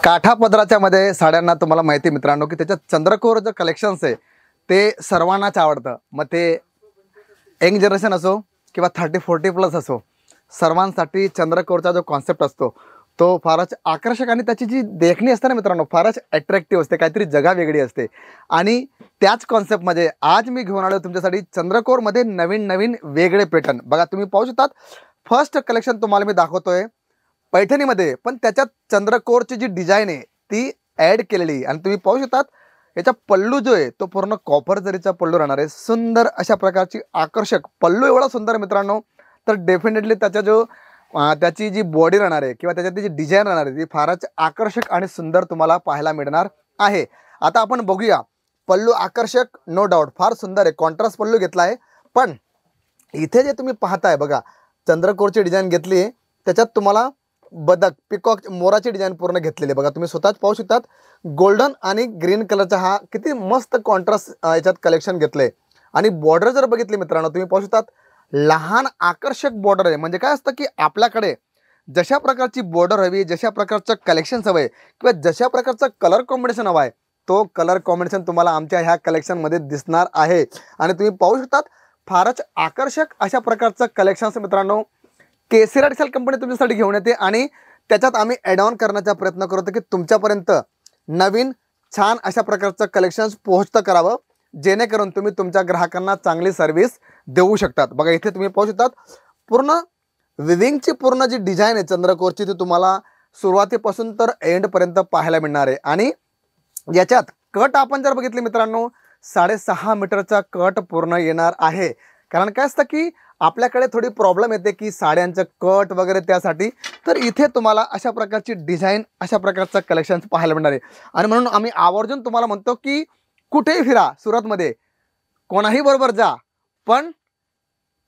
काठा पदराच्या मध्ये साड्यांना तुम्हाला माहिती मित्रांनो की त्याच्यात चंद्रकोर जे कलेक्शन्स आहे ते सर्वांनाच आवडतं. मग ते यंग जनरेशन असो किंवा 30-40+ असो, सर्वांसाठी चंद्रकोरचा जो कॉन्सेप्ट असतो तो फारच आकर्षक आणि त्याची जी देखणी असते ना मित्रांनो फारच अट्रॅक्टिव्ह असते, काहीतरी जगा वेगळी असते. आणि त्याच कॉन्सेप्टमध्ये आज मी घेऊन आलो तुमच्यासाठी चंद्रकोरमध्ये नवीन नवीन वेगळे पॅटर्न. बघा तुम्ही पाहू शकतात, फर्स्ट कलेक्शन तुम्हाला मी दाखवतोय पैठणीमध्ये, पण त्याच्यात चंद्रकोरची जी डिझाईन आहे ती ॲड केलेली. आणि तुम्ही पाहू शकतात याचा पल्लू जो आहे तो पूर्ण कॉपर जरीचा पल्लू राहणार आहे. सुंदर अशा प्रकारची आकर्षक पल्लू, एवढा सुंदर मित्रांनो, तर डेफिनेटली त्याचा जो त्याची जी बॉडी राहणार आहे किंवा त्याच्यात जी डिझाईन राहणार आहे ती फारच आकर्षक आणि सुंदर तुम्हाला पाहायला मिळणार आहे. आता आपण बघूया. पल्लू आकर्षक नो डाऊट, फार सुंदर आहे, कॉन्ट्रास्ट पल्लू घेतला आहे. पण इथे जे तुम्ही पाहताय बघा, चंद्रकोरची डिझाईन घेतली आहे, त्याच्यात तुम्हाला बदक पिकॉक मोराची डिझाईन पूर्ण घेतलेली बघा. तुम्ही स्वतःच पाहू शकतात गोल्डन आणि ग्रीन कलरचा हा किती मस्त कॉन्ट्रास्ट याच्यात कलेक्शन घेतलंय. आणि बॉर्डर जर बघितली मित्रांनो तुम्ही पाहू शकतात लहान आकर्षक बॉर्डर आहे. म्हणजे काय असतं की आपल्याकडे जशा प्रकारची बॉर्डर हवी, जशा प्रकारचं कलेक्शन हवं आहे किंवा जशा प्रकारचं कलर कॉम्बिनेशन हवं आहे तो कलर कॉम्बिनेशन तुम्हाला आमच्या ह्या कलेक्शनमध्ये दिसणार आहे. आणि तुम्ही पाहू शकतात फारच आकर्षक अशा प्रकारचं कलेक्शन्स मित्रांनो केसरी टेक्सटाईल कंपनी तुमच्यासाठी घेऊन येते. आणि त्याच्यात आम्ही ॲड ऑन करण्याचा प्रयत्न करतो की तुमच्यापर्यंत नवीन छान अशा प्रकारचं कलेक्शन्स पोहोचतं करावं, जेणेकरून तुम्ही तुमच्या ग्राहकांना चांगली सर्व्हिस देऊ शकतात. बघा इथे तुम्ही पाहू शकतात पूर्ण विविंगची पूर्ण जी डिझाईन आहे चंद्रकोरची ती तुम्हाला सुरुवातीपासून तर एंडपर्यंत पाहायला मिळणार आहे. आणि याच्यात कट आपण जर बघितली मित्रांनो 6.5 मीटरचा कट पूर्ण येणार आहे. कारण काय असतं की आपल्याकडे थोडी प्रॉब्लेम येते की साड्यांचं कट वगैरे, त्यासाठी तर इथे तुम्हाला अशा प्रकारची डिझाईन, अशा प्रकारचं कलेक्शन्स पाहायला मिळणार आहे. आणि म्हणून आम्ही आवर्जून तुम्हाला म्हणतो की कुठेही फिरा सुरतमध्ये, कोणाही बरोबर जा, पण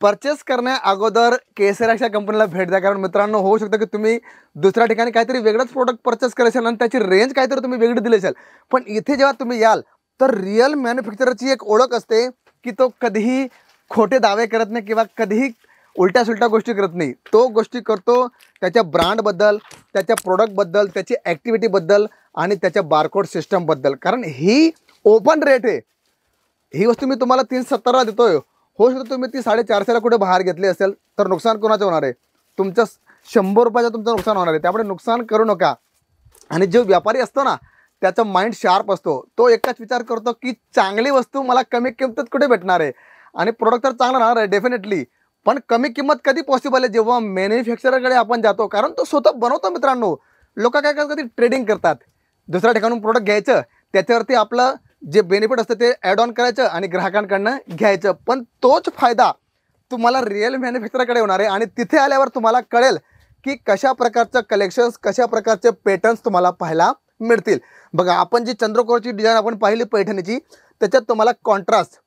परचेस करण्या अगोदर केसरी कंपनीला भेट द्या. कारण मित्रांनो होऊ शकतं की तुम्ही दुसऱ्या ठिकाणी काहीतरी वेगळंच प्रोडक्ट परचेस करायचं आणि त्याची रेंज काहीतरी तुम्ही वेगळी दिली असेल, पण इथे जेव्हा तुम्ही याल तर रिअल मॅन्युफॅक्चररची एक ओळख असते की तो कधीही खोटे दावे करत नाही किंवा कधीही उलट्या सुलट्या गोष्टी करत नाही. तो गोष्टी करतो त्याच्या ब्रँडबद्दल, त्याच्या प्रोडक्टबद्दल, त्याची ॲक्टिव्हिटीबद्दल आणि त्याच्या बारकोड सिस्टमबद्दल. कारण ही ओपन रेट आहे. ही वस्तू मी तुम्हाला 370ला देतोय, होऊ शकतो तुम्ही ती 450ला कुठे बाहेर घेतली असेल तर नुकसान कोणाचं होणार आहे? तुमचं 100 रुपयाचं तुमचं नुकसान होणार आहे. त्यामुळे नुकसान करू नका. आणि जो व्यापारी असतो ना त्याचा माइंड शार्प असतो, तो एकच विचार करतो की चांगली वस्तू मला कमी किमतीत कुठे भेटणार आहे. आणि प्रोडक्ट तर चांगला राहणार आहे डेफिनेटली, पण कमी किंमत कधी पॉसिबल आहे? जेव्हा मॅन्युफॅक्चररकडे आपण जातो, कारण तो स्वतः बनवतो मित्रांनो. लोक काय करतात, कधी ट्रेडिंग करतात, दुसऱ्या ठिकाणून प्रोडक्ट घ्यायचं, त्याच्यावरती आपलं जे बेनिफिट असतं ते ॲड ऑन करायचं आणि ग्राहकांकडनं घ्यायचं. पण तोच फायदा तुम्हाला रिअल मॅन्युफॅक्चररकडे होणार आहे. आणि तिथे आल्यावर तुम्हाला कळेल की कशा प्रकारचं कलेक्शन्स, कशा प्रकारचे पॅटर्न्स तुम्हाला पाहायला मिळतील. बघा आपण जी चंद्रकोरची डिझाईन आपण पाहिली पैठणीची, त्याच्यात तुम्हाला कॉन्ट्रास्ट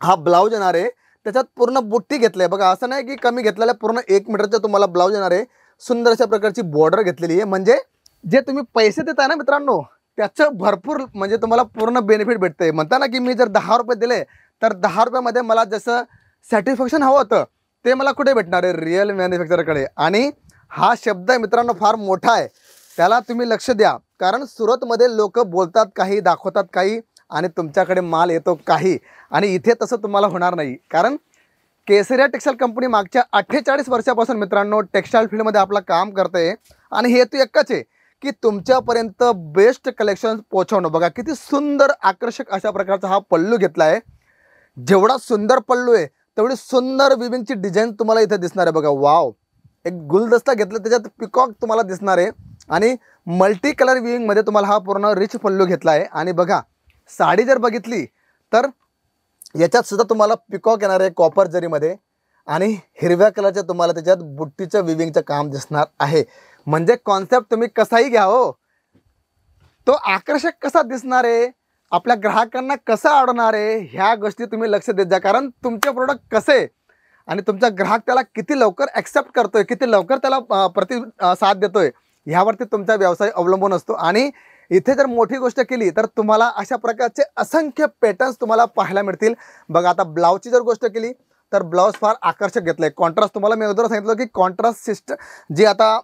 हा ब्लाऊज येणार आहे. त्याच्यात पूर्ण बुट्टी घेतली आहे बघा, असं नाही की कमी घेतलेलं आहे, पूर्ण 1 मीटरचं तुम्हाला ब्लाऊज येणार आहे. सुंदर अशा प्रकारची बॉर्डर घेतलेली आहे. म्हणजे जे तुम्ही पैसे देताय ना मित्रांनो त्याचं भरपूर म्हणजे तुम्हाला पूर्ण बेनिफिट भेटते. म्हणता ना की मी जर 10 रुपये दिले तर 10 रुपयामध्ये मला जसं सॅटिस्फॅक्शन हवं होतं ते मला कुठे भेटणार आहे? रिअल मॅन्युफॅक्चररकडे. आणि हा शब्द आहे मित्रांनो फार मोठा आहे, त्याला तुम्ही लक्ष द्या. कारण सुरतमध्ये लोक बोलतात काही, दाखवतात काही आणि तुमच्याकडे माल येतो काही. आणि इथे तसं तुम्हाला होणार नाही. कारण केसरी टेक्सटाईल कंपनी मागच्या 48 वर्षापासून मित्रांनो टेक्स्टाईल फील्डमध्ये आपलं काम करते. आणि हेतू एकच आहे की तुमच्यापर्यंत बेस्ट कलेक्शन पोहोचवणं. बघा किती सुंदर आकर्षक अशा प्रकारचा हा पल्लू घेतला आहे. जेवढा सुंदर पल्लू आहे तेवढी सुंदर विविंगची डिझाईन तुम्हाला इथे दिसणार आहे. बघा वाव, एक गुलदस्ता घेतला, त्याच्यात पिकॉक तुम्हाला दिसणार आहे. आणि मल्टी कलर विविंगमध्ये तुम्हाला हा पूर्ण रिच पल्लू घेतला आहे. आणि बघा साडी जर बघितली तर याच्यात सुद्धा तुम्हाला पिकॉक येणार आहे कॉपर जरीमध्ये. आणि हिरव्या कलरच्या तुम्हाला त्याच्यात बुट्टीचं विविंगचं काम दिसणार आहे. म्हणजे कॉन्सेप्ट तुम्ही कसाही घ्या हो, तो आकर्षक कसा दिसणार आहे, आपल्या ग्राहकांना कसा आवडणार आहे, ह्या गोष्टी तुम्ही लक्ष देत जा. कारण तुमचे प्रोडक्ट कसे आणि तुमचा ग्राहक त्याला किती लवकर ॲक्सेप्ट करतोय, किती लवकर त्याला साथ देतोय, ह्यावरती तुमचा व्यवसाय अवलंबून असतो. आणि इथे जर मोठी गोष्ट केली तर तुम्हाला अशा प्रकारचे असंख्य पॅटर्न्स तुम्हाला पाहायला मिळतील. बघा आता ब्लाऊजची जर गोष्ट केली तर ब्लाऊज फार आकर्षक घेतलं आहे. कॉन्ट्रास्ट तुम्हाला मी अगोदर सांगितलं की कॉन्ट्रास्ट सिस्टम जी आता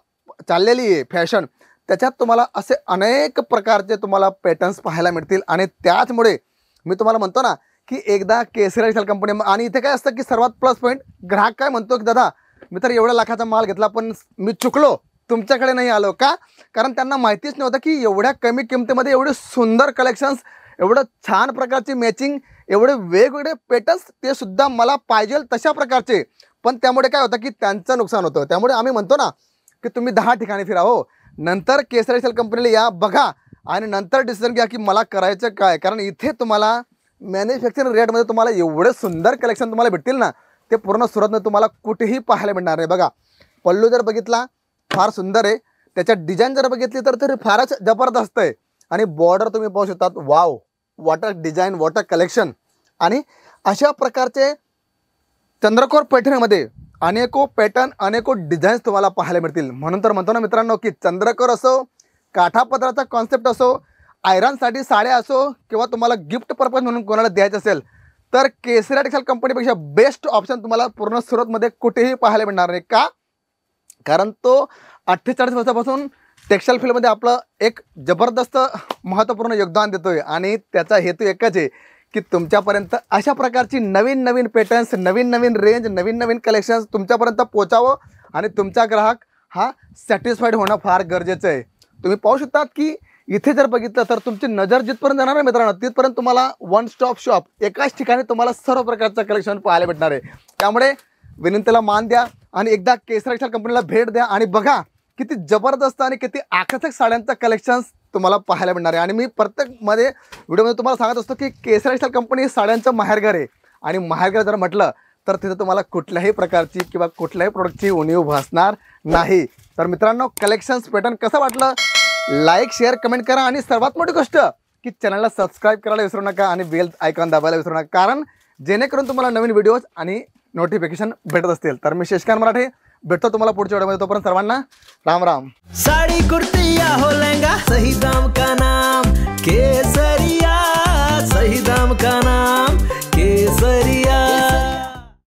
चाललेली आहे फॅशन, त्याच्यात तुम्हाला असे अनेक प्रकारचे तुम्हाला पॅटर्न्स पाहायला मिळतील. आणि त्याचमुळे मी तुम्हाला म्हणतो ना की एकदा केसरी टेक्सटाईल कंपनी, आणि इथे काय असतं की सर्वात प्लस पॉईंट, ग्राहक काय म्हणतो की दादा मी तर एवढ्या लाखाचा माल घेतला पण मी चुकलो, तुमच्याकडे नाही आलो का? कारण त्यांना माहितीच नव्हतं की एवढ्या कमी किमतीमध्ये एवढे सुंदर कलेक्शन्स, एवढं छान प्रकारची मॅचिंग, एवढे वेगवेगळे पॅटर्न्स, ते सुद्धा मला पाहिजे तशा प्रकारचे. पण त्यामुळे काय होतं की त्यांचं नुकसान होतं. त्यामुळे आम्ही म्हणतो ना की तुम्ही 10 ठिकाणी फिरा हो, नंतर केसरी टेक्सटाईल कंपनीला या, बघा, आणि नंतर डिसिजन घ्या की मला करायचं काय. कारण इथे तुम्हाला मॅन्युफॅक्चरिंग रेटमध्ये तुम्हाला एवढे सुंदर कलेक्शन तुम्हाला भेटतील ना, ते पूर्ण सुरतमध्ये तुम्हाला कुठेही पाहायला मिळणार नाही. बघा, पल्लू जर बघितला फार सुंदर आहे, त्याच्यात डिझाईन जर बघितली तर फारच जबरदस्त आहे. आणि बॉर्डर तुम्ही पाहू शकता, wow, water design, water collection. आणि अशा प्रकारचे चंद्रकोर पैठणीमध्ये अनेको पॅटर्न, अनेको डिझाईन्स तुम्हाला पाहायला मिळतील. म्हणून तर म्हणतो ना मित्रांनो की चंद्रकोर असो, काठापदराचा कॉन्सेप्ट असो, आयरनसाठी साड्या असो, किंवा तुम्हाला गिफ्ट पर्पज म्हणून कोणाला द्यायचं असेल तर केसरी टेक्सटाईल कंपनीपेक्षा बेस्ट ऑप्शन तुम्हाला पूर्ण सुरतमध्ये कुठेही पाहायला मिळणार नाही. का? कारण तो 48 वर्षापासून टेक्सटाईल फील्डमध्ये आपलं एक जबरदस्त महत्त्वपूर्ण योगदान देतोय. आणि त्याचा हेतू एकच आहे की तुमच्यापर्यंत अशा प्रकारची नवीन नवीन पॅटर्न्स, नवीन नवीन रेंज, नवीन नवीन कलेक्शन्स तुमच्यापर्यंत पोचावं, आणि तुमचा ग्राहक हा सॅटिस्फाईड होणं फार गरजेचं आहे. तुम्ही पाहू शकतात की इथे जर बघितलं तर तुमची नजर जिथपर्यंत जाणार आहे मित्रांनो, तिथपर्यंत तुम्हाला वन स्टॉप शॉप, एकाच ठिकाणी तुम्हाला सर्व प्रकारचं कलेक्शन पाहायला भेटणार आहे. त्यामुळे विनंतीला मान द्या आणि एकदा केसरी टेक्सटाईल कंपनीला भेट द्या आणि बघा किती जबरदस्त आणि किती आकर्षक साड्यांचं कलेक्शन्स तुम्हाला पाहायला मिळणार आहे. आणि मी प्रत्येक व्हिडिओमध्ये तुम्हाला सांगत असतो की केसरी टेक्सटाईल कंपनी साड्यांचं माहेरघर आहे. आणि माहेरघर जर म्हटलं तर तिथं तुम्हाला कुठल्याही प्रकारची किंवा कुठल्याही प्रोडक्टची उणीव भासणार नाही. तर मित्रांनो, कलेक्शन्स पॅटर्न कसं वाटलं, लाईक, शेअर, कमेंट करा. आणि सर्वात मोठी गोष्ट की चॅनलला सबस्क्राईब करायला विसरू नका आणि बेल आयकॉन दाबायला विसरू नका, कारण जेणेकरून तुम्हाला नवीन व्हिडिओज आणि नोटिफिकेशन भेटत असतील. तर मी शशिकांत मराठे भेटतो तुम्हाला पुढच्या व्हिडिओमध्ये. तोपर्यंत सर्वांना राम राम. साड़ी कुर्ती या हो लहंगा, सही दाम का नाम के